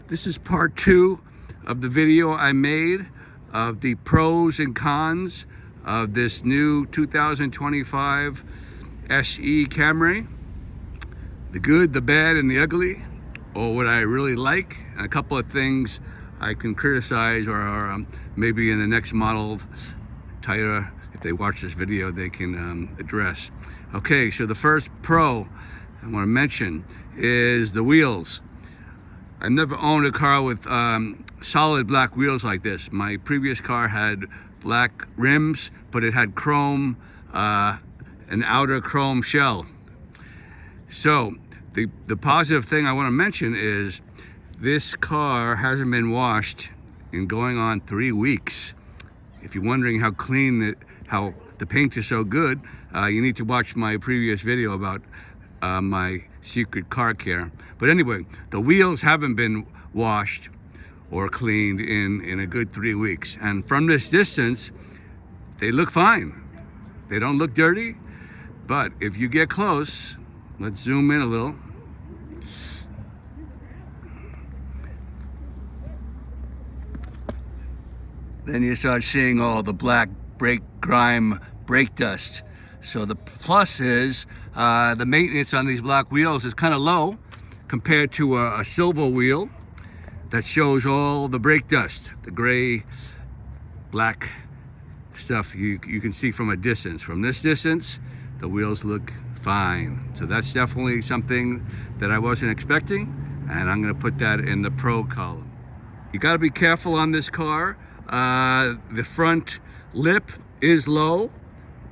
This is part 2 of the video I made of the pros and cons of this new 2025 SE Camry. The good, the bad, and the ugly, or what I really like, and a couple of things I can criticize, or maybe in the next model, Toyota, if they watch this video, they can address. Okay, so the first pro I want to mention is the wheels. I've never owned a car with solid black wheels like this. My previous car had black rims, but it had chrome, an outer chrome shell. So the positive thing I want to mention is this car hasn't been washed in going on 3 weeks. If you're wondering how clean how the paint is so good, you need to watch my previous video about my secret car care. But anyway, the wheels haven't been washed or cleaned in a good 3 weeks. And from this distance, they look fine. They don't look dirty. But if you get close, let's zoom in a little. Then you start seeing all the black brake grime, brake dust. So the plus is the maintenance on these black wheels is kind of low compared to a silver wheel that shows all the brake dust, the gray, black stuff you can see from a distance. From this distance, the wheels look fine. So that's definitely something that I wasn't expecting, and I'm going to put that in the pro column. You got to be careful on this car. The front lip is low.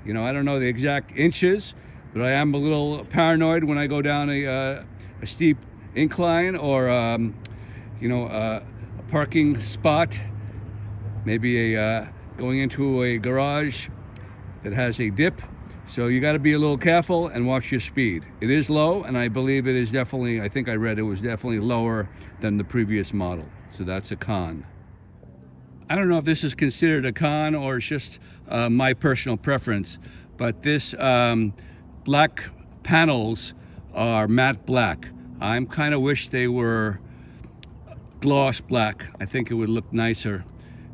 You know, I don't know the exact inches, but I am a little paranoid when I go down a steep incline or, a parking spot, maybe going into a garage that has a dip. So you got to be a little careful and watch your speed. It is low, and I believe it is definitely, I think I read it was definitely lower than the previous model. So that's a con. I don't know if this is considered a con or it's just my personal preference, but this black panels are matte black. I'm kind of wish they were gloss black. I think it would look nicer.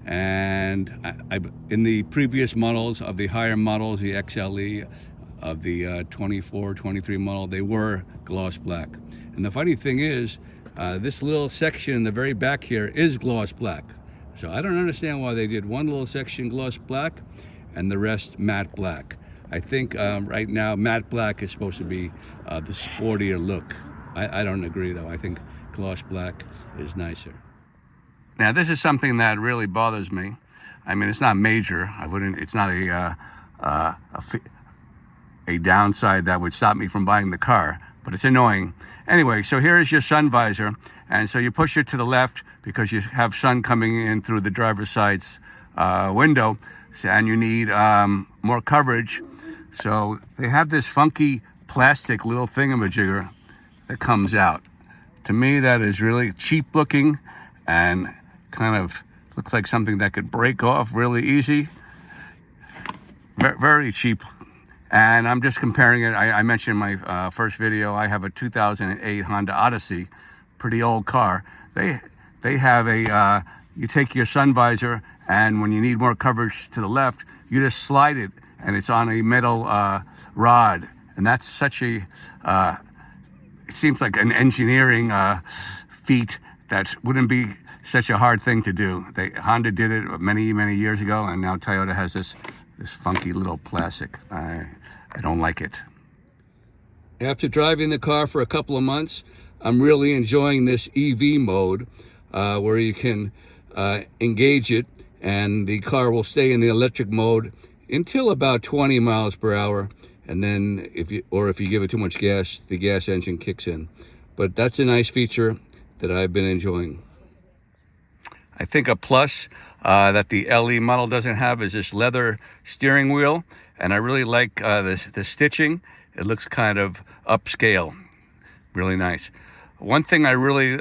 And in the previous models of the higher models, the XLE of the 24, 23 model, they were gloss black. And the funny thing is, this little section in the very back here is gloss black. So I don't understand why they did one little section gloss black and the rest matte black. I think right now matte black is supposed to be the sportier look. I don't agree though. I think gloss black is nicer. Now this is something that really bothers me. I mean, it's not major. It's not a downside that would stop me from buying the car, but it's annoying. Anyway, so here is your sun visor. And so you push it to the left because you have sun coming in through the driver's side's window, and you need more coverage. So they have this funky plastic little thingamajigger that comes out. To me, that is really cheap looking and kind of looks like something that could break off really easy. Very cheap. And I'm just comparing it. I mentioned in my first video, I have a 2008 Honda Odyssey, pretty old car. They have a, you take your sun visor, and when you need more coverage to the left, you just slide it, and it's on a metal rod. And that's such a, it seems like an engineering feat that wouldn't be such a hard thing to do. Honda did it many, many years ago, and now Toyota has this funky little plastic. I don't like it. After driving the car for a couple of months, I'm really enjoying this EV mode where you can engage it and the car will stay in the electric mode until about 20 miles per hour. And then if you give it too much gas, the gas engine kicks in. But that's a nice feature that I've been enjoying. I think a plus that the LE model doesn't have is this leather steering wheel. And I really like the stitching. It looks kind of upscale, really nice. One thing I really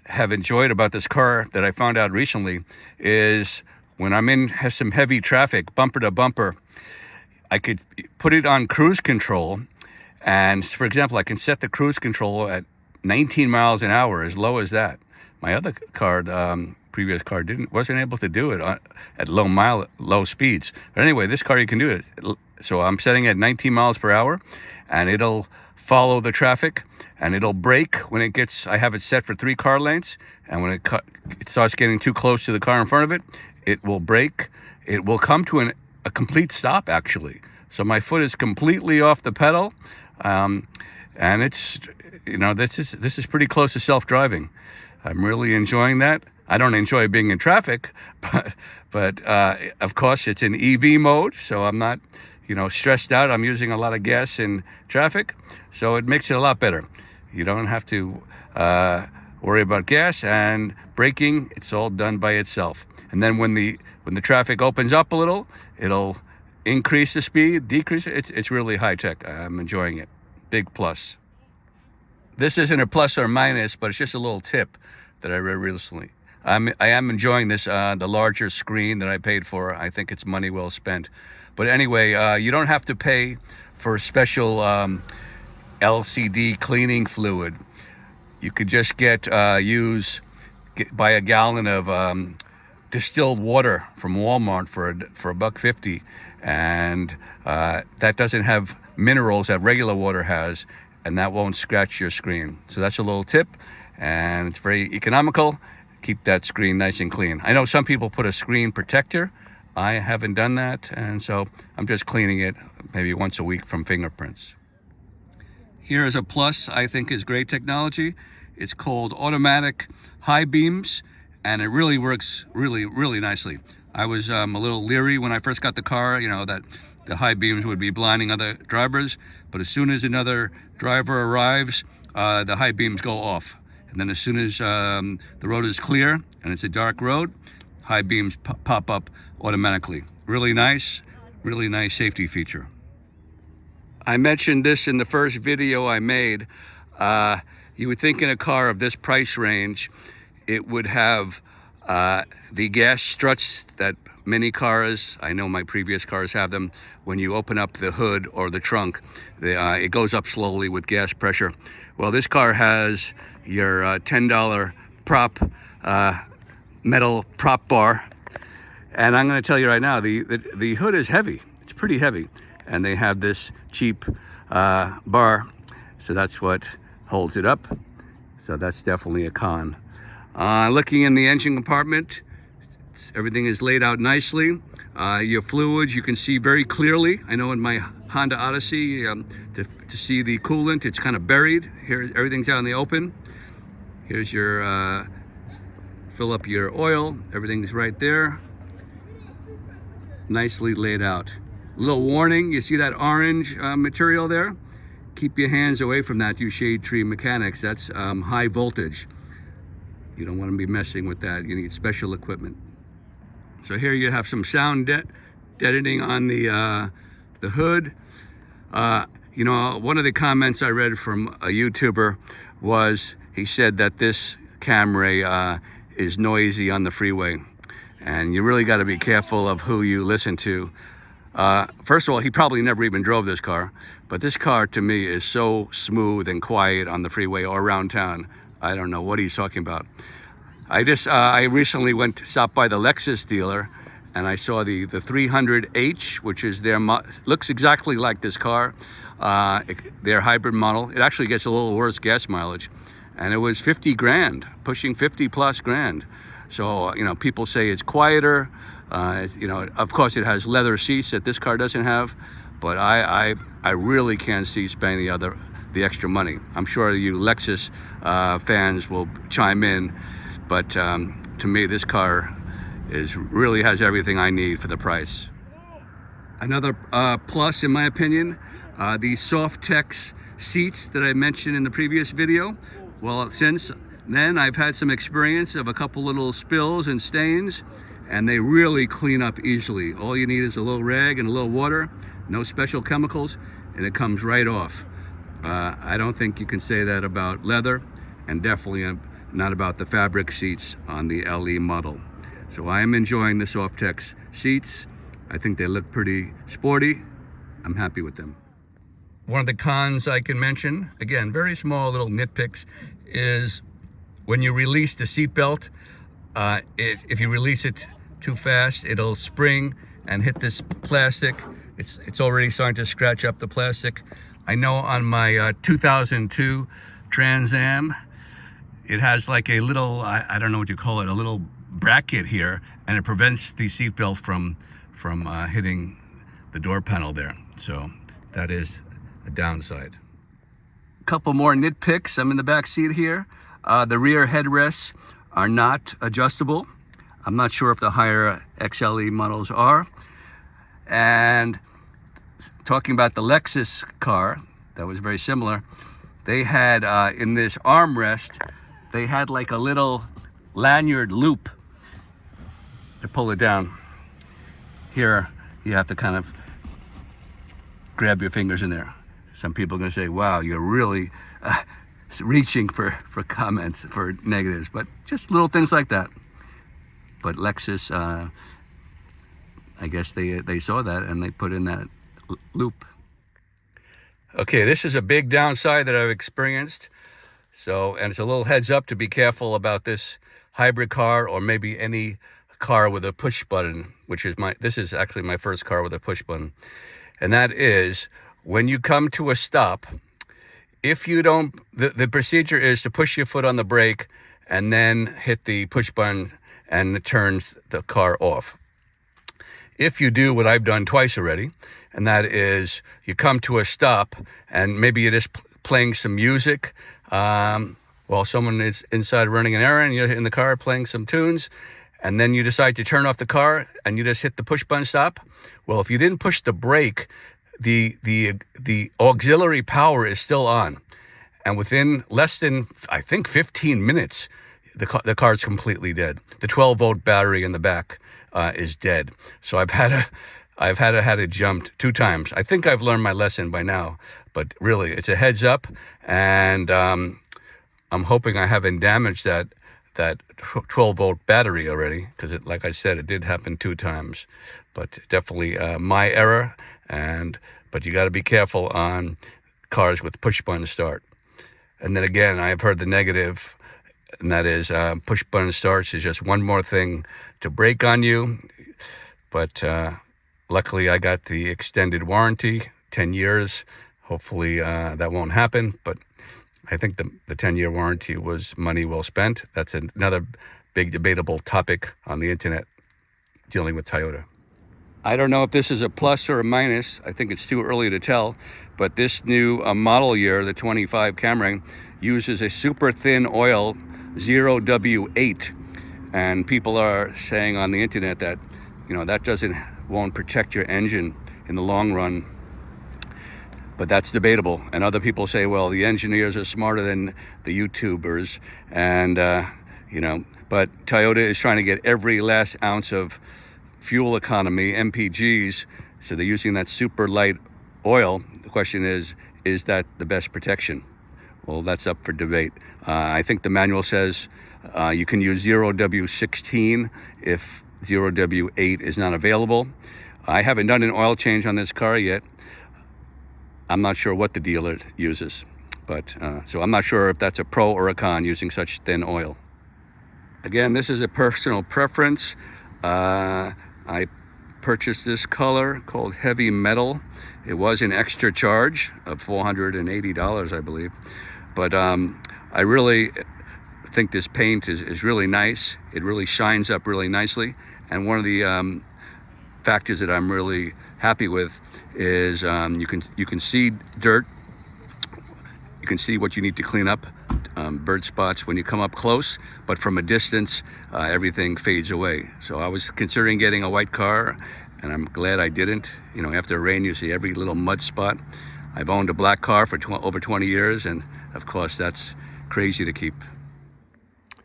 have enjoyed about this car that I found out recently is when I'm in some heavy traffic, bumper to bumper, I could put it on cruise control. And for example, I can set the cruise control at 19 miles an hour, as low as that. My other car, previous car, wasn't able to do it at low speeds. But anyway, this car you can do it. So I'm setting at 19 miles per hour, and it'll follow the traffic, and it'll brake when it gets. I have it set for 3 car lengths, and when it starts getting too close to the car in front of it, it will brake. It will come to a complete stop, actually. So my foot is completely off the pedal, and it's, this is pretty close to self-driving. I'm really enjoying that. I don't enjoy being in traffic, but of course it's in EV mode, so I'm not, stressed out. I'm using a lot of gas in traffic, so it makes it a lot better. You don't have to worry about gas and braking. It's all done by itself. And then when the traffic opens up a little, it'll increase the speed, decrease it. It's really high tech. I'm enjoying it. Big plus. This isn't a plus or minus, but it's just a little tip that I read recently. I am enjoying this, the larger screen that I paid for. I think it's money well spent. But anyway, you don't have to pay for special LCD cleaning fluid. You could just buy a gallon of distilled water from Walmart for $1.50, and that doesn't have minerals that regular water has, and that won't scratch your screen. So that's a little tip, and it's very economical. Keep that screen nice and clean. I know some people put a screen protector. I haven't done that, and so I'm just cleaning it maybe once a week from fingerprints. Here is a plus I think is great technology. It's called automatic high beams, and it really works really nicely. I was a little leery when I first got the car, that the high beams would be blinding other drivers, but as soon as another driver arrives, the high beams go off. And then as soon as the road is clear and it's a dark road, high beams pop up automatically. Really nice safety feature. I mentioned this in the first video I made. You would think in a car of this price range, it would have the gas struts that many cars, I know my previous cars have them, when you open up the hood or the trunk, it goes up slowly with gas pressure. Well, this car has your $10 prop, metal prop bar. And I'm gonna tell you right now, the hood is heavy. It's pretty heavy. And they have this cheap bar, so that's what holds it up. So that's definitely a con. Looking in the engine compartment, everything is laid out nicely. Your fluids you can see very clearly. I know in my Honda Odyssey, to see the coolant, it's kind of buried. Here, everything's out in the open. Here's your, fill up your oil. Everything's right there. Nicely laid out. Little warning, you see that orange material there? Keep your hands away from that, you shade tree mechanics. That's high voltage. You don't want to be messing with that. You need special equipment. So here you have some sound deadening on the hood. One of the comments I read from a YouTuber was, he said that this Camry is noisy on the freeway. And you really got to be careful of who you listen to. First of all, he probably never even drove this car, but this car to me is so smooth and quiet on the freeway or around town. I don't know what he's talking about. I recently stopped by the Lexus dealer, and I saw the 300H, which is looks exactly like this car, their hybrid model. It actually gets a little worse gas mileage, and it was 50 grand, pushing 50 plus grand. So, people say it's quieter. Of course it has leather seats that this car doesn't have, but I really can't see spending the extra money. I'm sure you Lexus fans will chime in, but to me this car really has everything I need for the price. Another plus, in my opinion, the Softex seats that I mentioned in the previous video. Well, since then I've had some experience of a couple little spills and stains, and they really clean up easily. All you need is a little rag and a little water, no special chemicals, and it comes right off. I don't think you can say that about leather, and definitely not about the fabric seats on the LE model. So I am enjoying the Softex seats. I think they look pretty sporty. I'm happy with them. One of the cons I can mention, again, very small little nitpicks, is when you release the seatbelt, if you release it too fast, it'll spring and hit this plastic. It's already starting to scratch up the plastic. I know on my 2002 Trans Am, it has like a little, I don't know what you call it, a little bracket here, and it prevents the seatbelt from hitting the door panel there. So that is a downside. A couple more nitpicks. I'm in the back seat here. The rear headrests are not adjustable. I'm not sure if the higher XLE models are. And talking about the Lexus car, that was very similar. They had, in this armrest, they had like a little lanyard loop to pull it down. Here, you have to kind of grab your fingers in there. Some people are gonna say, wow, you're really reaching for comments, for negatives, but just little things like that. But Lexus, I guess they saw that and they put in that loop. Okay, this is a big downside that I've experienced. So, and it's a little heads up to be careful about this hybrid car, or maybe any car with a push button, which is this is actually my first car with a push button. And that is, when you come to a stop, if you don't, the procedure is to push your foot on the brake and then hit the push button, and it turns the car off. If you do what I've done twice already, and that is you come to a stop and maybe you're just playing some music while someone is inside running an errand, you're in the car playing some tunes, and then you decide to turn off the car and you just hit the push button stop. Well, if you didn't push the brake, the auxiliary power is still on, and within less than, I think, 15 minutes, the car's completely dead. The 12-volt battery in the back is dead. So I've had it jumped 2 times. I think I've learned my lesson by now, but really, it's a heads up, and I'm hoping I haven't damaged that 12-volt battery already, because like I said, it did happen 2 times. But definitely my error, but you got to be careful on cars with push button start. And then again, I've heard the negative, and that is push button starts is just one more thing to break on you. But luckily, I got the extended warranty, 10 years. Hopefully that won't happen, but I think the 10-year warranty was money well spent. That's another big debatable topic on the internet dealing with Toyota. I don't know if this is a plus or a minus. I think it's too early to tell, but this new model year, the 25 Camry, uses a super thin oil 0W8, and people are saying on the internet that, that won't protect your engine in the long run. But that's debatable. And other people say, well, the engineers are smarter than the YouTubers, and but Toyota is trying to get every last ounce of fuel economy, MPGs, so they're using that super light oil. The question is that the best protection? Well, that's up for debate. I think the manual says you can use 0W16 if 0W8 is not available. I haven't done an oil change on this car yet. I'm not sure what the dealer uses, but so I'm not sure if that's a pro or a con using such thin oil. Again, this is a personal preference. I purchased this color called Heavy Metal. It was an extra charge of $480, I believe. But I really think this paint is really nice. It really shines up really nicely. And one of the factors that I'm really happy with is you can see dirt. You can see what you need to clean up, bird spots when you come up close, but from a distance, everything fades away. So I was considering getting a white car, and I'm glad I didn't. After rain, you see every little mud spot. I've owned a black car for over 20 years, and of course, that's crazy to keep.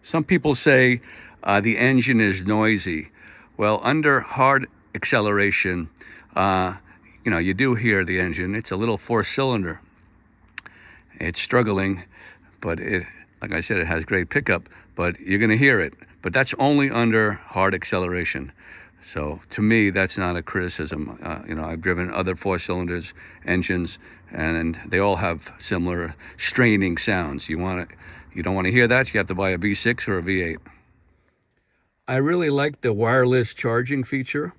Some people say the engine is noisy. Well, under hard acceleration, you do hear the engine. It's a little 4-cylinder. It's struggling, but like I said, it has great pickup, but you're going to hear it. But that's only under hard acceleration. So to me, that's not a criticism. You know, I've driven other 4-cylinder engines, and they all have similar straining sounds. You don't want to hear that, you have to buy a V6 or a V8. I really like the wireless charging feature,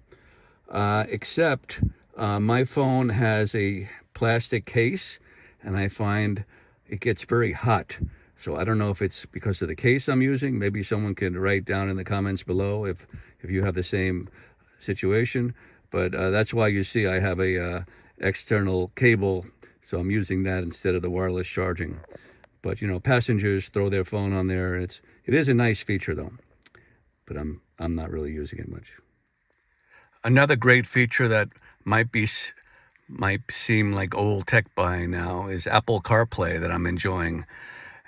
except my phone has a plastic case, and I find it gets very hot. So I don't know if it's because of the case I'm using. Maybe someone can write down in the comments below if you have the same situation. But that's why you see I have a external cable, so I'm using that instead of the wireless charging. But you know, passengers throw their phone on there. It is a nice feature though, but I'm not really using it much. Another great feature that might seem like old tech by now is Apple CarPlay that I'm enjoying.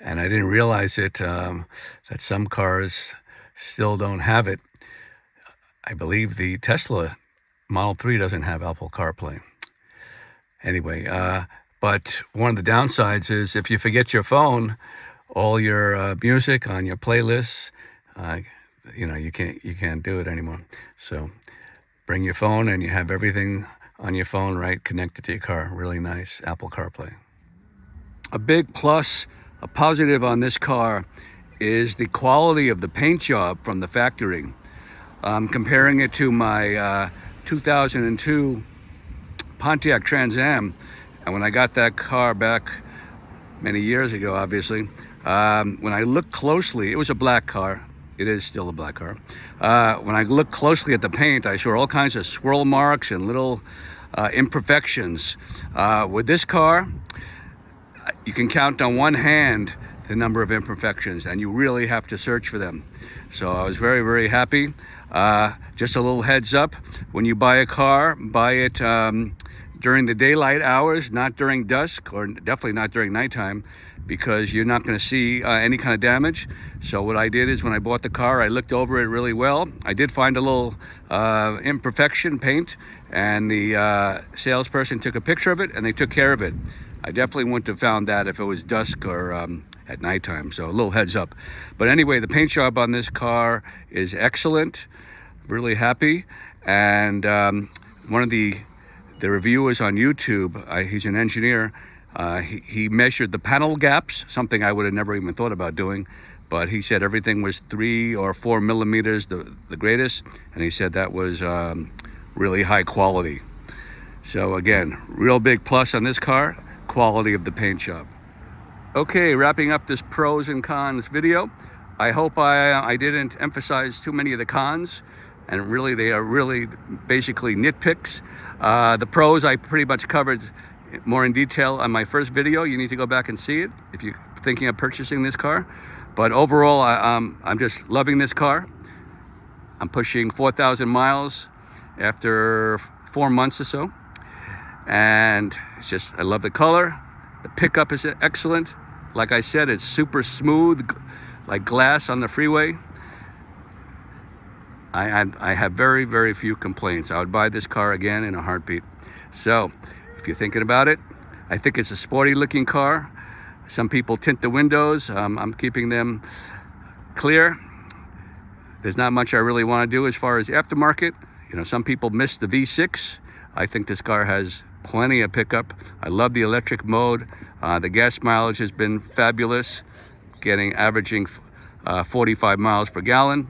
And I didn't realize it, that some cars still don't have it. I believe the Tesla Model 3 doesn't have Apple CarPlay. Anyway, but one of the downsides is if you forget your phone, all your music on your playlists, you know, you can't do it anymore. So bring your phone and you have everything on your phone, right, connected to your car. Really nice Apple CarPlay. A big plus, a positive on this car is the quality of the paint job from the factory. Comparing it to my 2002 Pontiac Trans Am, and when I got that car back many years ago, obviously, when I looked closely, it was a black car. It is still a black car. When I looked closely at the paint, I saw all kinds of swirl marks and little imperfections. With this car, you can count on one hand the number of imperfections, and you really have to search for them. So I was very, very happy. Just a little heads up, when you buy a car, buy it during the daylight hours, not during dusk, or definitely not during nighttime, because you're not going to see any kind of damage. So what I did is when I bought the car, I looked over it really well. I did find a little imperfection paint, and the salesperson took a picture of it and they took care of it. I definitely wouldn't have found that if it was dusk or at nighttime, so a little heads up. But anyway, the paint job on this car is excellent. Really happy. And one of the reviewers on YouTube, he's an engineer, he measured the panel gaps, something I would have never even thought about doing, but he said everything was 3 or 4 millimeters the greatest, and he said that was really high quality. So again, real big plus on this car, quality of the paint job. Okay, wrapping up this pros and cons video. I hope I didn't emphasize too many of the cons, and really they are really basically nitpicks. The pros I pretty much covered more in detail on my first video. You need to go back and see it if you're thinking of purchasing this car. But overall, I'm just loving this car. I'm pushing 4,000 miles after 4 months or so. And it's just, I love the color. The pickup is excellent. Like I said, it's super smooth, like glass on the freeway. I have very, very few complaints. I would buy this car again in a heartbeat. So if you're thinking about it, I think it's a sporty looking car. Some people tint the windows. I'm keeping them clear. There's not much I really want to do as far as aftermarket. You know, some people miss the V6. I think this car has plenty of pickup. I love the electric mode. The gas mileage has been fabulous, averaging 45 miles per gallon.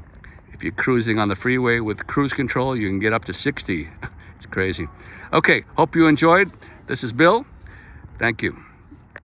If you're cruising on the freeway with cruise control, you can get up to 60. It's crazy. Okay, hope you enjoyed. This is Bill. Thank you.